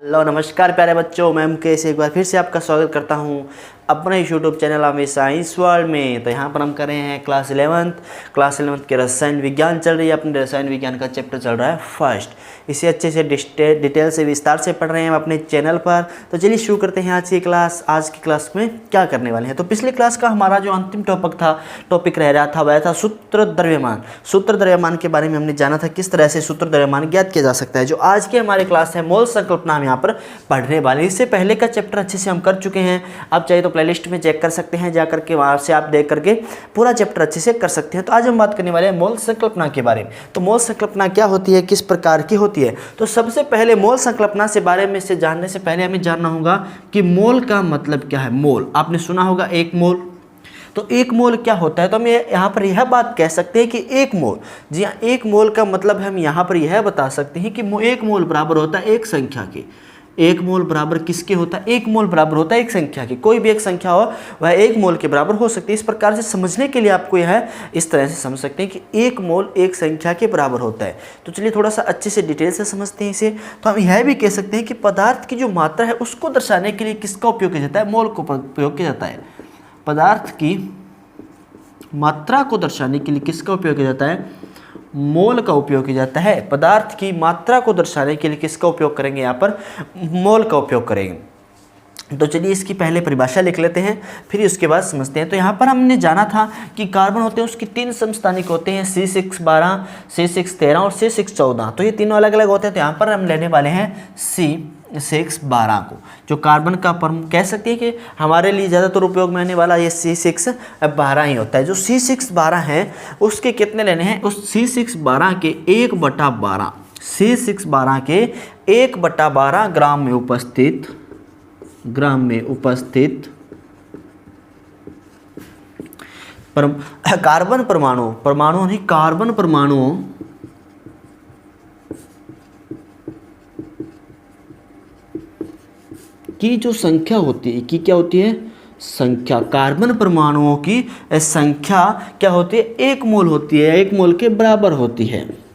Hello नमस्कार प्यारे बच्चों, मैं मुकेश एक बार फिर से आपका स्वागत करता हूं अपने यूट्यूब चैनल हमें साइंस वर्ल्ड में। तो यहाँ पर हम कर रहे हैं क्लास 11th के रसायन विज्ञान चल रही है। अपने रसायन विज्ञान का चैप्टर चल रहा है फर्स्ट। इसे अच्छे से डिटेल से विस्तार से पढ़ रहे हैं हम अपने चैनल पर। तो चलिए शुरू करते हैं आज की क्लास। आज की क्लास में क्या करने वाले हैं, तो पिछली क्लास का हमारा जो अंतिम टॉपिक रह रहा था वह था सूत्र द्रव्यमान। सूत्र द्रव्यमान के बारे में हमने जाना था किस तरह से सूत्र द्रव्यमान ज्ञात किया जा सकता है। जो आज की हमारी क्लास है मोल संकल्पना हम यहाँ पर पढ़ने वाले। इससे पहले का चैप्टर अच्छे से हम कर चुके हैं। आप चाहे तो प्लेलिस्ट में चेक कर सकते हैं, जा करके वहाँ से आप देख करके पूरा चैप्टर अच्छे से कर सकते हैं। तो आज हम बात करने वाले हैं मोल संकल्पना के बारे में। तो मोल संकल्पना क्या होती है, किस प्रकार की होती है। तो सबसे पहले मोल संकल्पना से बारे में से जानने से पहले हमें जानना होगा कि मोल का मतलब क्या है। मोल आपने सुना होगा, एक मोल। तो एक मोल क्या होता है, तो हम यहाँ पर यह बात कह सकते हैं कि एक मोल, जी हाँ, एक मोल का मतलब हम यहाँ पर यह बता सकते हैं कि एक मोल बराबर होता है एक संख्या के। एक मोल बराबर किसके होता है, एक मोल बराबर होता है एक संख्या की। कोई भी एक संख्या हो वह एक मोल के बराबर हो सकती है। इस प्रकार से समझने के लिए आपको यह इस तरह से समझ सकते हैं कि एक मोल एक संख्या के बराबर होता है। तो चलिए थोड़ा सा अच्छे से डिटेल से समझते हैं इसे। तो हम यह भी कह सकते हैं कि पदार्थ की जो मात्रा है उसको दर्शाने के लिए किसका उपयोग किया जाता है, मोल को उपयोग किया जाता है। पदार्थ की मात्रा को दर्शाने के लिए किसका उपयोग किया जाता है, मोल का उपयोग किया जाता है। पदार्थ की मात्रा को दर्शाने के लिए किसका उपयोग करेंगे, यहाँ पर मोल का उपयोग करेंगे। तो चलिए इसकी पहले परिभाषा लिख लेते हैं, फिर उसके बाद समझते हैं। तो यहाँ पर हमने जाना था कि कार्बन होते हैं उसकी 3 समस्थानिक होते हैं, C612, C613 और C614। तो ये तीनों अलग अलग होते हैं। तो यहाँ पर हम लेने वाले हैं C612 को, जो कार्बन का कह सकते हैं कि हमारे लिए ज़्यादातर उपयोग में आने वाला ये C612 ही होता है। जो C612 है उसके कितने लेने हैं, उस C612 के 1/12, C612 के 1/12 ग्राम में उपस्थित कार्बन परमाणुओं की जो संख्या होती है, की क्या होती है, संख्या। कार्बन परमाणुओं की संख्या क्या होती है, एक मोल होती है, एक मोल के बराबर होती है,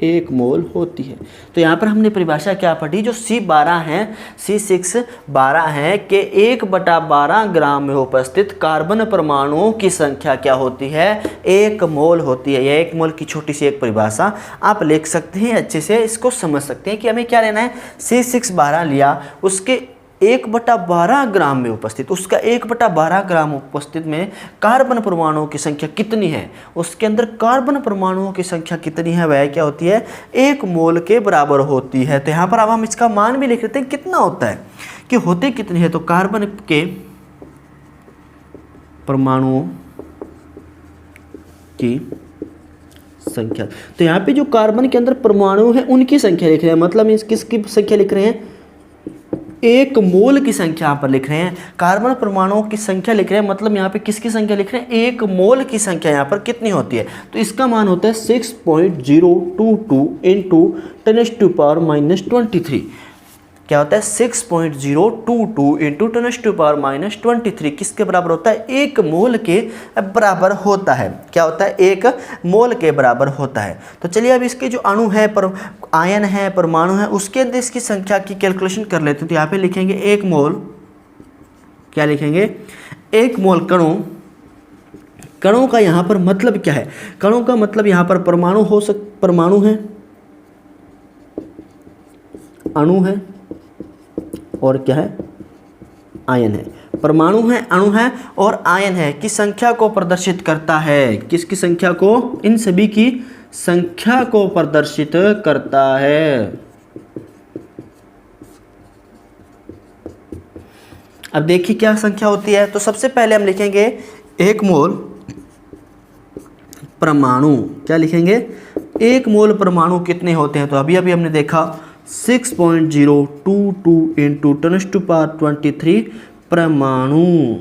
एक मोल होती है। तो यहाँ पर हमने परिभाषा क्या पढ़ी, जो C612 है के 1/12 ग्राम में उपस्थित कार्बन परमाणुओं की संख्या क्या होती है, एक मोल होती है। यह एक मोल की छोटी सी एक परिभाषा आप लिख सकते हैं, अच्छे से इसको समझ सकते हैं कि हमें क्या लेना है। C612 लिया, उसके 1/12 ग्राम में उपस्थित, उसका 1/12 ग्राम उपस्थित में कार्बन परमाणुओं की संख्या कितनी है, उसके अंदर कार्बन परमाणुओं की संख्या कितनी है, वह क्या होती है, एक मोल के बराबर होती है। तो यहाँ पर अब हम इसका मान भी लिख लेते हैं कितना होता है, कि होते कितने हैं। तो कार्बन के परमाणुओं की संख्या, तो यहाँ पे जो कार्बन के अंदर परमाणु है उनकी संख्या लिख रहे हैं, मतलब किसकी संख्या लिख रहे हैं, एक मोल की संख्या यहाँ पर लिख रहे हैं। कार्बन परमाणुओं की संख्या लिख रहे हैं, मतलब यहाँ पे किसकी संख्या लिख रहे हैं, एक मोल की संख्या यहाँ पर कितनी होती है। तो इसका मान होता है 6.022 इंटू 10⁻⁻23। क्या होता है, 6.022 इंटू 10⁻⁻23 किसके बराबर होता है, एक मोल के बराबर होता है। क्या होता है, एक मोल के बराबर होता है। तो चलिए अब इसके जो अणु है, आयन है, परमाणु है, उसके अंदर इसकी संख्या की कैलकुलेशन कर लेते हैं। तो यहाँ पे लिखेंगे एक मोल, क्या लिखेंगे, एक मोल कणों का यहाँ पर मतलब क्या है, कणों का मतलब यहाँ पर परमाणु है, अणु है और क्या है, आयन है। परमाणु है, अणु है और आयन है की संख्या को प्रदर्शित करता है। किसकी संख्या को, इन सभी की संख्या को प्रदर्शित करता है। अब देखिए क्या संख्या होती है। तो सबसे पहले हम लिखेंगे एक मोल परमाणु, क्या लिखेंगे, एक मोल परमाणु कितने होते हैं। तो अभी हमने देखा 6.022 इंटू 10⁻23 परमाणु।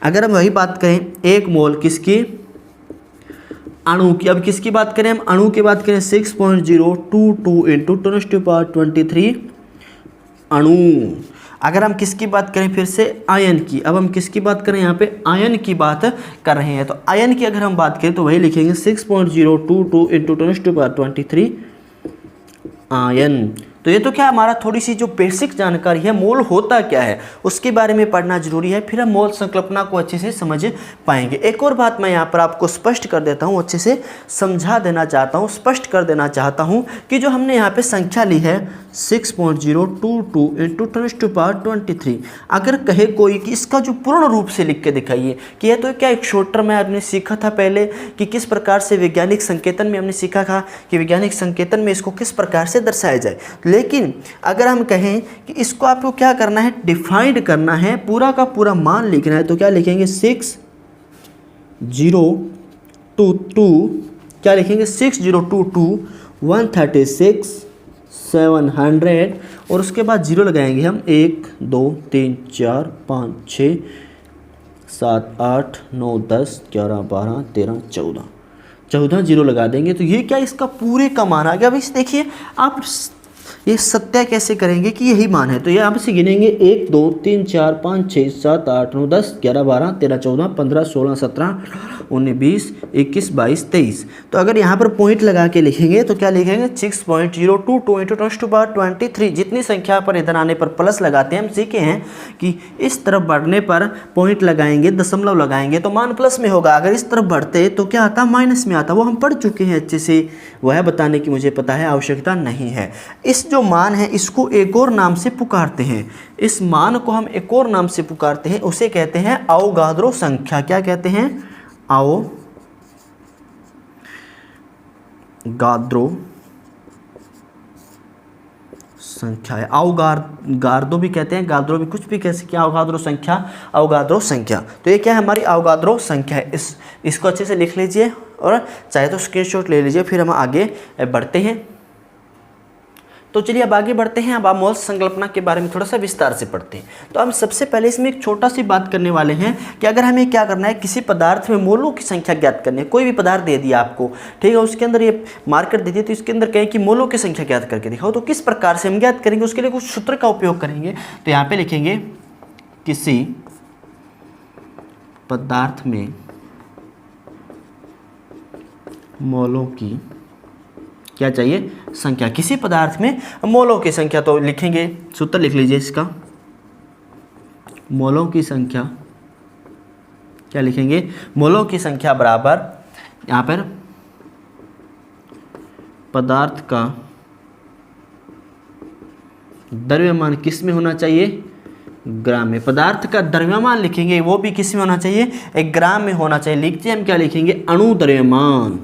अगर हम वही बात करें एक मोल किसकी, अणु की। अब किसकी बात करें हम, अणु की बात करें 6.022 इंटू 10⁻23 अणु। अगर हम किसकी बात करें फिर से, आयन की। अब हम किसकी बात करें, यहाँ पे आयन की बात कर रहे हैं। तो आयन की अगर हम बात करें तो वही लिखेंगे 6.022 इंटू 10⁻23 आयन। तो ये तो क्या हमारा थोड़ी सी जो बेसिक जानकारी है मोल होता क्या है उसके बारे में पढ़ना जरूरी है, फिर हम मोल संकल्पना को अच्छे से समझ पाएंगे। एक और बात मैं यहाँ पर आपको स्पष्ट कर देता हूँ, अच्छे से समझा देना चाहता हूँ, स्पष्ट कर देना चाहता हूँ कि जो हमने यहाँ पे संख्या ली है 6.022 इंटू 10⁻23, अगर कहे कोई कि इसका जो पूर्ण रूप से लिख के दिखाइए कि यह तो क्या एक शॉर्ट में आपने सीखा था पहले कि किस प्रकार से वैज्ञानिक संकेतन में हमने सीखा था कि वैज्ञानिक संकेतन में इसको किस प्रकार से दर्शाया जाए। लेकिन अगर हम कहें कि इसको आपको क्या करना है, डिफाइंड करना है, पूरा का पूरा मान लिखना है, तो क्या लिखेंगे 6022, क्या लिखेंगे 6022 136 700 और उसके बाद जीरो लगाएंगे हम 1 2 3 4 5 6 7 8 9 10 11 12 13 14 जीरो लगा देंगे। तो ये क्या इसका पूरे का मान आ गया। अब इस देखिए आप ये सत्या कैसे करेंगे कि यही मान है, तो ये आप इसे गिनेंगे 1 2 3 4 5 6 7 8 9 10 11 12 13 14 15 16 17 19 20 21 22 23। तो अगर यहाँ पर पॉइंट लगा के लिखेंगे तो क्या लिखेंगे 6.022 इंटू 10⁻23। जितनी संख्या पर इधर आने पर प्लस लगाते हैं, हम सीखे हैं कि इस तरफ बढ़ने पर पॉइंट लगाएंगे, दशमलव लगाएंगे तो मान प्लस में होगा, अगर इस तरफ बढ़ते तो क्या आता माइनस में आता। वो हम पढ़ चुके हैं अच्छे से, वह बताने की मुझे पता है, आवश्यकता नहीं है। इस जो मान है इसको एक और नाम से पुकारते हैं, इस मान को हम एक और नाम से पुकारते हैं, उसे कहते हैं अवोगाद्रो संख्या। क्या कहते हैं? अवोगाद्रो संख्या है। अवोगाद्रो भी कहते हैं, गाद्रो भी, कुछ भी कह सकते हैं। अवोगाद्रो संख्या, अवोगाद्रो संख्या। तो ये क्या है? हमारी अवोगाद्रो संख्या है। इसको अच्छे से लिख लीजिए और चाहे तो स्क्रीनशॉट ले लीजिए, फिर हम आगे बढ़ते हैं। तो चलिए अब आगे बढ़ते हैं। अब आप मोल संकल्पना के बारे में थोड़ा सा विस्तार से पढ़ते हैं। तो हम सबसे पहले इसमें एक छोटा सी बात करने वाले हैं कि अगर हमें क्या करना है, किसी पदार्थ में मोलों की संख्या ज्ञात करनी है। कोई भी पदार्थ दे दिया आपको, ठीक है, उसके अंदर ये मार्कर दे दिए, तो इसके अंदर कहें कि मोलों की संख्या ज्ञात करके दिखाओ। तो किस प्रकार से हम ज्ञात करेंगे, उसके लिए कुछ सूत्र का उपयोग करेंगे। तो यहाँ पे लिखेंगे किसी पदार्थ में मोलों की क्या चाहिए? संख्या। किसी पदार्थ में मोलों की संख्या, तो लिखेंगे, सूत्र लिख लीजिए इसका, मोलों की संख्या। क्या लिखेंगे? मोलों की संख्या बराबर, यहाँ पर पदार्थ का द्रव्यमान किस में होना चाहिए? ग्राम में। पदार्थ का द्रव्यमान लिखेंगे, वो भी किस में होना चाहिए? एक ग्राम में होना चाहिए। लिखते हम क्या लिखेंगे? अणु द्रव्यमान।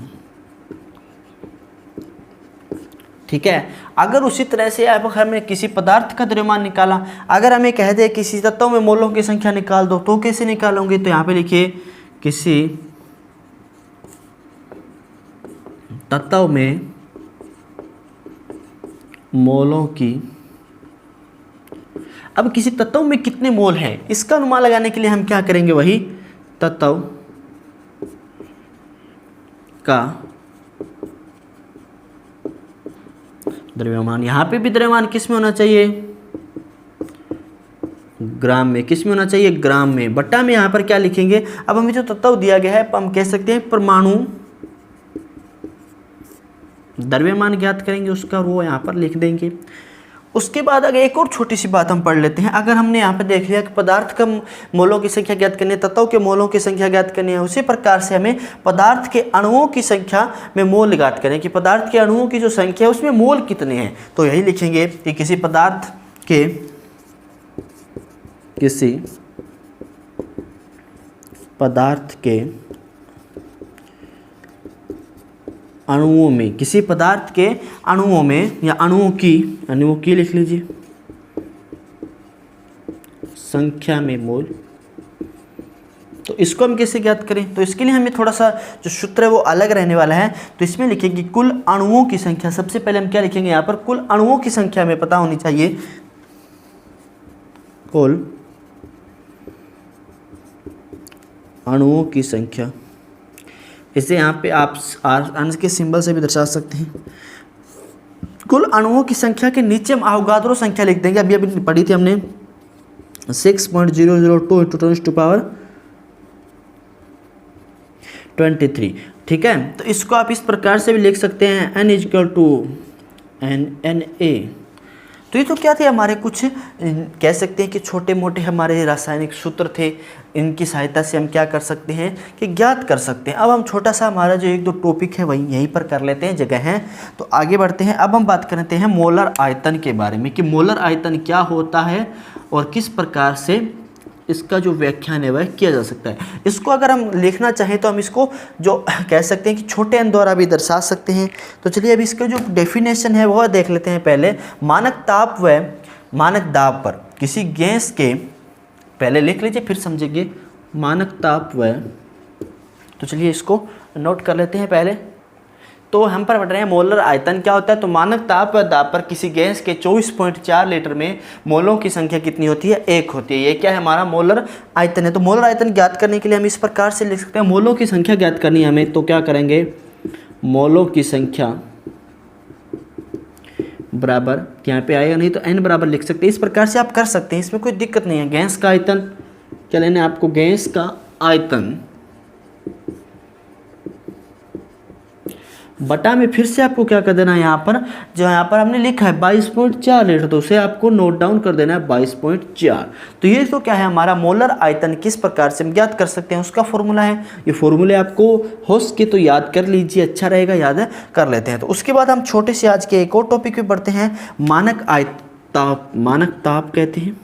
ठीक है। अगर उसी तरह से अब हमें किसी पदार्थ का द्रव्यमान निकाला, अगर हमें कह दे किसी तत्व में मोलों की संख्या निकाल दो, तो कैसे निकालोगे? तो यहाँ पे लिखिए किसी तत्व में मोलों की। अब किसी तत्व में कितने मोल हैं, इसका अनुमान लगाने के लिए हम क्या करेंगे? वही तत्व का द्रव्यमान। यहाँ पे भी द्रव्यमान किस में होना चाहिए? ग्राम में। किस में होना चाहिए? ग्राम में। बट्टा में यहाँ पर क्या लिखेंगे? अब हमें जो तत्व दिया गया है हम कह सकते हैं परमाणु द्रव्यमान ज्ञात करेंगे उसका, वो यहाँ पर लिख देंगे। उसके बाद अगर एक और छोटी सी बात हम पढ़ लेते हैं। अगर हमने यहाँ पे देख लिया कि पदार्थ का मोलों की संख्या ज्ञात करनी है, तत्व के मोलों की संख्या ज्ञात करनी है, उसी प्रकार से हमें पदार्थ के अणुओं की संख्या में मोल ज्ञात करें कि पदार्थ के अणुओं की जो संख्या है उसमें मोल कितने हैं। तो यही लिखेंगे कि किसी पदार्थ के अणुओं में, किसी पदार्थ के अणुओं में या अणुओं की लिख लीजिए संख्या में मोल। तो इसको हम कैसे ज्ञात करें? तो इसके लिए हमें थोड़ा सा जो सूत्र है वो अलग रहने वाला है। तो इसमें लिखेंगे कुल अणुओं की संख्या। सबसे पहले हम क्या लिखेंगे? यहाँ पर कुल अणुओं की संख्या हमें पता होनी चाहिए। कुल अणुओं की संख्या, इसे यहाँ पे आप अंश के सिंबल से भी दर्शा सकते हैं। कुल अणुओं की संख्या के नीचे हम अवोगाद्रो संख्या लिख देंगे। अभी पढ़ी थी हमने 6.002 इंटू 10⁻23। ठीक है। तो इसको आप इस प्रकार से भी लिख सकते हैं, n = Na। तो ये तो क्या थे, हमारे कुछ कह सकते हैं कि छोटे मोटे हमारे रासायनिक सूत्र थे, इनकी सहायता से हम क्या कर सकते हैं कि ज्ञात कर सकते हैं। अब हम छोटा सा हमारा जो एक दो टॉपिक है वही यहीं पर कर लेते हैं, जगह है तो आगे बढ़ते हैं। अब हम बात करते हैं मोलर आयतन के बारे में कि मोलर आयतन क्या होता है और किस प्रकार से इसका जो व्याख्यान है वह किया जा सकता है। इसको अगर हम लिखना चाहें तो हम इसको जो कह सकते हैं कि छोटे n द्वारा भी दर्शा सकते हैं। तो चलिए अभी इसका जो डेफिनेशन है वह देख लेते हैं पहले। मानक ताप व मानक दाब पर किसी गैस के, पहले लिख लीजिए फिर समझेंगे, मानक ताप व, तो चलिए इसको नोट कर लेते हैं पहले। तो हम पर पढ़ रहे हैं मोलर आयतन क्या होता है। तो मानक ताप व दाब पर किसी गैस के 24.4 लीटर में मोलों की संख्या कितनी होती है, 1 होती है। ये क्या है, हमारा मोलर आयतन है। तो मोलर आयतन ज्ञात करने के लिए हम इस प्रकार से लिख सकते हैं, मोलों की संख्या ज्ञात करनी है हमें, तो क्या करेंगे, मोलों की संख्या बराबर, यहाँ पे आएगा नहीं तो n बराबर लिख सकते हैं। इस प्रकार से आप कर सकते हैं, इसमें कोई दिक्कत नहीं है। गैस का आयतन क्या लेना है आपको, गैस का आयतन बटा में फिर से आपको क्या कर देना है, यहाँ पर जो यहाँ पर हमने लिखा है 22.4 लीटर, तो उसे आपको नोट डाउन कर देना है 22.4। तो ये तो क्या है, हमारा मोलर आयतन किस प्रकार से हम ज्ञात कर सकते हैं उसका फॉर्मूला है। ये फॉर्मूले आपको हो सके तो याद कर लीजिए, अच्छा रहेगा याद कर लेते हैं। तो उसके बाद हम छोटे से आज के एक और टॉपिक पे बढ़ते हैं, मानक ताप। मानक ताप कहते हैं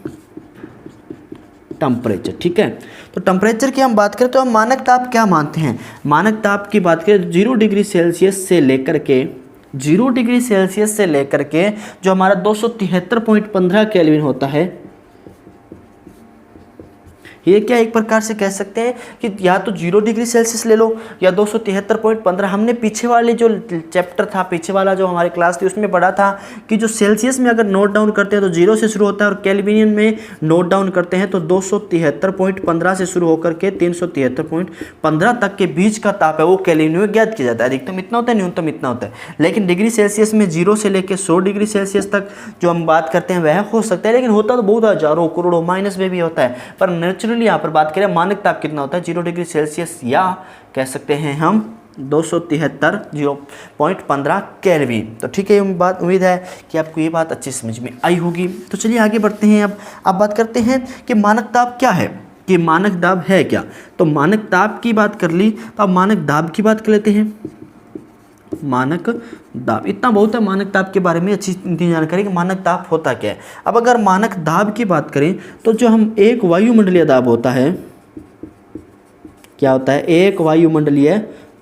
टेम्परेचर, ठीक है। तो टेम्परेचर की हम बात करें तो हम मानक ताप क्या मानते हैं। मानक ताप की बात करें 0 डिग्री सेल्सियस से लेकर के 0 डिग्री सेल्सियस से लेकर के जो हमारा 273.15 केल्विन होता है, ये क्या एक प्रकार से कह सकते हैं कि या तो 0 डिग्री सेल्सियस ले लो या 273.15। हमने पीछे वाले जो चैप्टर था, पीछे वाला जो हमारी क्लास थी उसमें पढ़ा था कि जो सेल्सियस में अगर नोट डाउन करते हैं तो 0 से शुरू होता है और केल्विन में नोट डाउन करते हैं तो 273.15 से शुरू होकर के 373.15 तक के बीच का ताप है वो केल्विन में ज्ञात किया जाता है। अधिकतम इतना होता है, न्यूनतम इतना होता है। लेकिन डिग्री सेल्सियस में 0 से लेकर 100 डिग्री सेल्सियस तक जो हम बात करते हैं वह हो सकता है, लेकिन होता तो बहुत हजारों करोड़ों माइनस में भी होता है। पर नेचुरली यहाँ पर बात करें मानक ताप कितना होता है 0 डिग्री सेल्सियस या कह सकते हैं हम 273.15 केल्विन। तो ठीक है, उम्मीद है कि आपको ये बात अच्छी समझ में आई होगी। तो चलिए आगे बढ़ते हैं। अब बात करते हैं कि मानक ताप क्या है, कि मानक दाब है क्या। तो मानक ताप की बात कर ली, तो अब मानक दाब की बात कर लेते हैं। मानक दाब, इतना बहुत है मानक ताप के बारे में अच्छी जानकारी कि मानक ताप होता क्या है। अब अगर मानक दाब की बात करें तो जो हम एक वायुमंडलीय दाब होता है, क्या होता है, एक वायुमंडलीय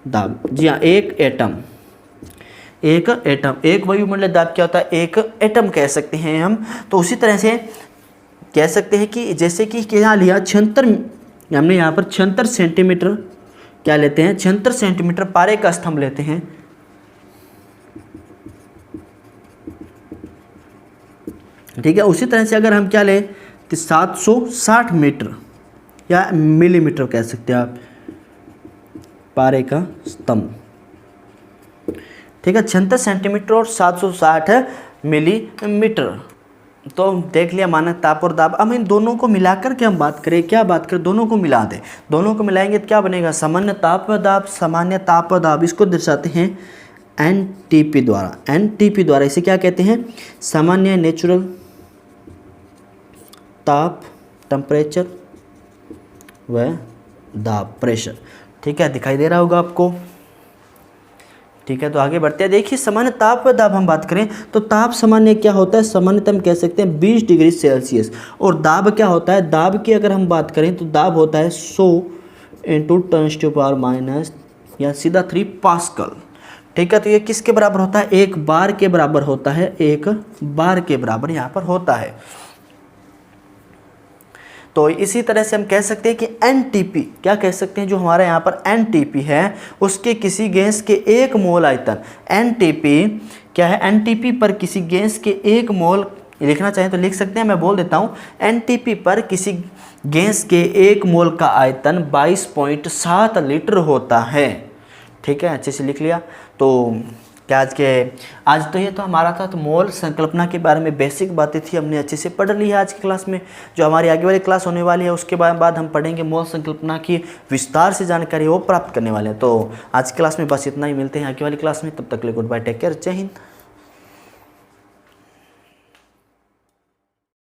दाब, जी हाँ, एक एटम, एक वायुमंडलीय दाब क्या होता है, एक एटम कह सकते हैं हम। तो उसी तरह से कह सकते हैं कि जैसे कि क्या लिया 76, हमने यहाँ पर 76 सेंटीमीटर क्या लेते हैं, 76 सेंटीमीटर पारे का स्तंभ लेते हैं, ठीक है। उसी तरह से अगर हम क्या लें तो 760 मीटर या मिलीमीटर कह सकते हैं आप, पारे का स्तंभ, ठीक है। 76 सेंटीमीटर और 760 मिलीमीटर। तो देख लिया मानक ताप और दाब। अब इन दोनों को मिलाकर के हम बात करें, क्या बात करें, दोनों को मिला दें। दोनों को मिलाएंगे तो क्या बनेगा, सामान्य ताप व दाब। सामान्य ताप व दाब इसको दर्शाते हैं एनटीपी द्वारा। एनटीपी द्वारा इसे क्या कहते हैं, सामान्य नेचुरल ताप, टेम्परेचर व दाब, प्रेशर, ठीक है। दिखाई दे रहा होगा आपको, ठीक है। तो आगे बढ़ते हैं। देखिए सामान्य ताप व दाब हम बात करें तो ताप सामान्य क्या होता है, सामान्यतः हम कह सकते हैं 20 डिग्री सेल्सियस। और दाब क्या होता है, दाब की अगर हम बात करें तो दाब होता है 100 × 10⁻⁻, या सीधा 3 पास्कल, ठीक है। तो ये किसके बराबर होता है, एक बार के बराबर होता है, एक बार के बराबर यहाँ पर होता है। तो इसी तरह से हम कह सकते हैं कि एनटीपी, क्या कह सकते हैं, जो हमारा यहाँ पर एनटीपी है उसके किसी गैस के 1 मोल आयतन, एनटीपी क्या है, एनटीपी पर किसी गैस के 1 मोल लिखना चाहें तो लिख सकते हैं, मैं बोल देता हूँ। एनटीपी पर किसी गैस के 1 मोल का आयतन 22.7 लीटर होता है, ठीक है। अच्छे से लिख लिया। तो क्या आज तो ये तो हमारा था, तो मोल संकल्पना के बारे में बेसिक बातें थी, हमने अच्छे से पढ़ ली है आज की क्लास में। जो हमारी आगे वाली क्लास होने वाली है उसके बाद हम पढ़ेंगे मोल संकल्पना की विस्तार से जानकारी वो प्राप्त करने वाले हैं। तो आज की क्लास में बस इतना ही, मिलते हैं आगे वाली क्लास में, तब तक के लिए गुड बाय, टेक केयर, जय हिंद।